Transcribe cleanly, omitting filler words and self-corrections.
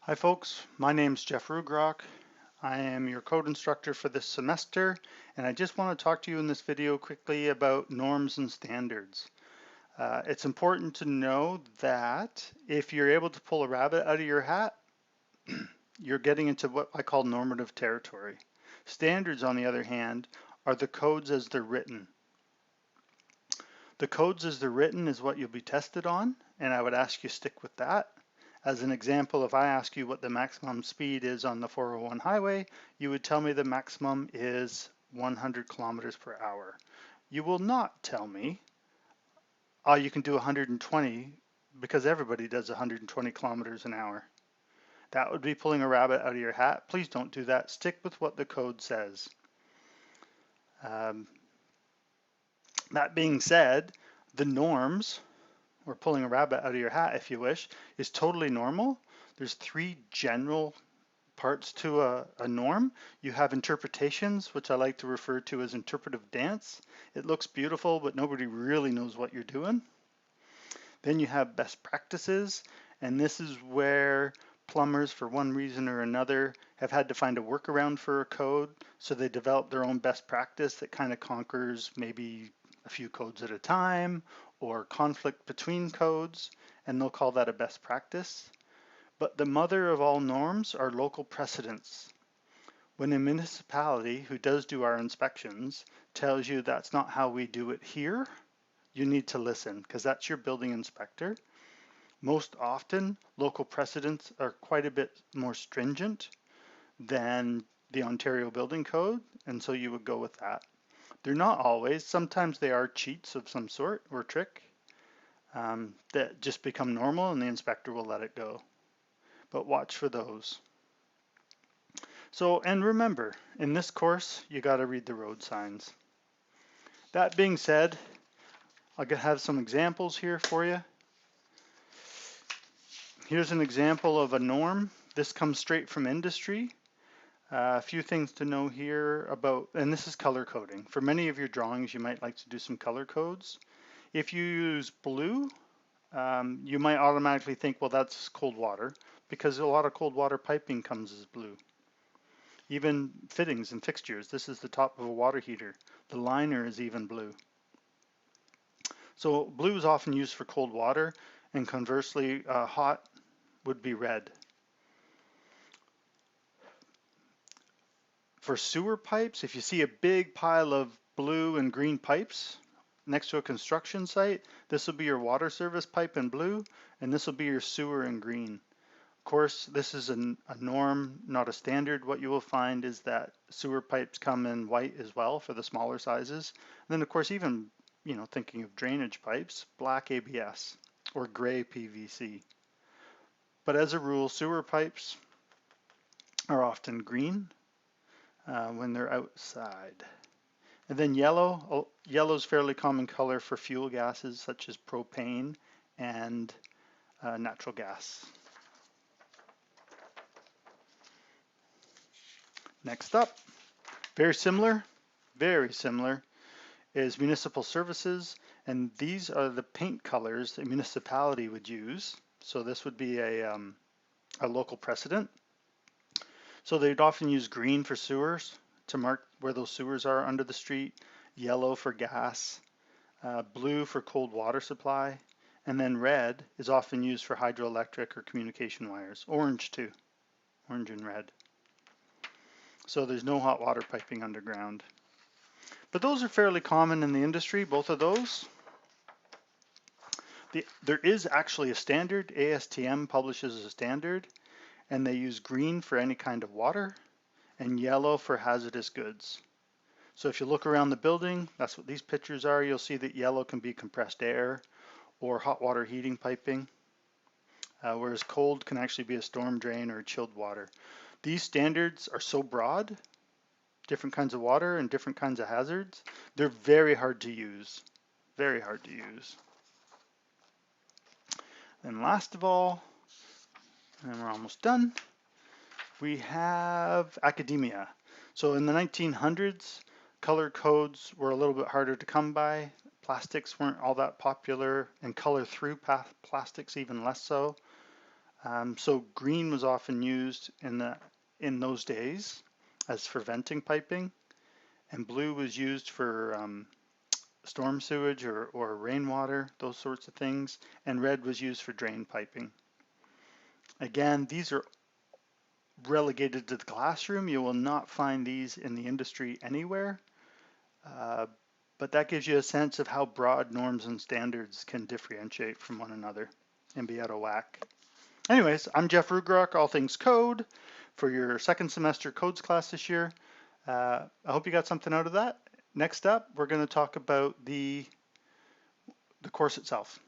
Hi folks, my name's Jeff Rugrock. I am your code instructor for this semester, and I just want to talk to you in this video quickly about norms and standards. It's important to know that if you're able to pull a rabbit out of your hat, you're getting into what I call normative territory. Standards, on the other hand, are the codes as they're written. The codes as they're written is what you'll be tested on, and I would ask you stick with that. As an example, if I ask you what the maximum speed is on the 401 highway, you would tell me the maximum is 100 kilometers per hour. You will not tell me, oh, you can do 120 because everybody does 120 kilometers an hour. That would be pulling a rabbit out of your hat. Please don't do that. Stick with what the code says. Um, that being said, the norms, or pulling a rabbit out of your hat if you wish, is totally normal. There's three general parts to a norm. You have interpretations, which I like to refer to as interpretive dance. It looks beautiful, but nobody really knows what you're doing. Then you have best practices, and this is where plumbers, for one reason or another, have had to find a workaround for a code, so they develop their own best practice that kind of conquers maybe a few codes at a time or conflict between codes, and they'll call that a best practice. But the mother of all norms are local precedents. When a municipality who does do our inspections tells you that's not how we do it here, you need to listen because that's your building inspector. Most often, local precedents are quite a bit more stringent than the Ontario Building Code, and so you would go with that. They're not always. Sometimes they are cheats of some sort or trick that just become normal and the inspector will let it go. But watch for those. So, and remember, in this course, you got to read the road signs. That being said, I'll have some examples here for you. Here's an example of a norm. This comes straight from industry. A few things to know here about, and this is color coding. For many of your drawings, you might like to do some color codes. If you use blue, you might automatically think, well, that's cold water, because a lot of cold water piping comes as blue. Even fittings and fixtures, this is the top of a water heater. The liner is even blue. So blue is often used for cold water, and conversely, hot would be red. For sewer pipes, if you see a big pile of blue and green pipes next to a construction site, this will be your water service pipe in blue, and this will be your sewer in green. Of course, this is a norm, not a standard. What you will find is that sewer pipes come in white as well for the smaller sizes. And then, of course, even thinking of drainage pipes, black ABS or gray PVC. But as a rule, sewer pipes are often green when they're outside. And then yellow. Yellow is fairly common color for fuel gases such as propane and natural gas. Next up, very similar, is municipal services, and these are the paint colors a municipality would use. So this would be a local precedent. So they'd often use green for sewers to mark where those sewers are under the street, yellow for gas, blue for cold water supply, and then red is often used for hydroelectric or communication wires. Orange too, orange and red. So there's no hot water piping underground. But those are fairly common in the industry, both of those. There is actually a standard. ASTM publishes a standard, and they use green for any kind of water and yellow for hazardous goods. So if you look around the building, that's what these pictures are. You'll see that yellow can be compressed air or hot water heating piping, whereas cold can actually be a storm drain or chilled water. These standards are so broad, different kinds of water and different kinds of hazards, they're very hard to use, very hard to use. And last of all, and we're almost done, we have academia. So in the 1900s, color codes were a little bit harder to come by. Plastics weren't all that popular, and color through plastics even less so. So green was often used in those days as for venting piping, and blue was used for storm sewage or rainwater, those sorts of things, and red was used for drain piping. Again, these are relegated to the classroom. You will not find these in the industry anywhere, uh, but that gives you a sense of how broad norms and standards can differentiate from one another and be out of whack. Anyways, I'm Jeff Rugrock, All Things Code, for your second semester codes class this year. I hope you got something out of that. Next up, we're going to talk about the course itself.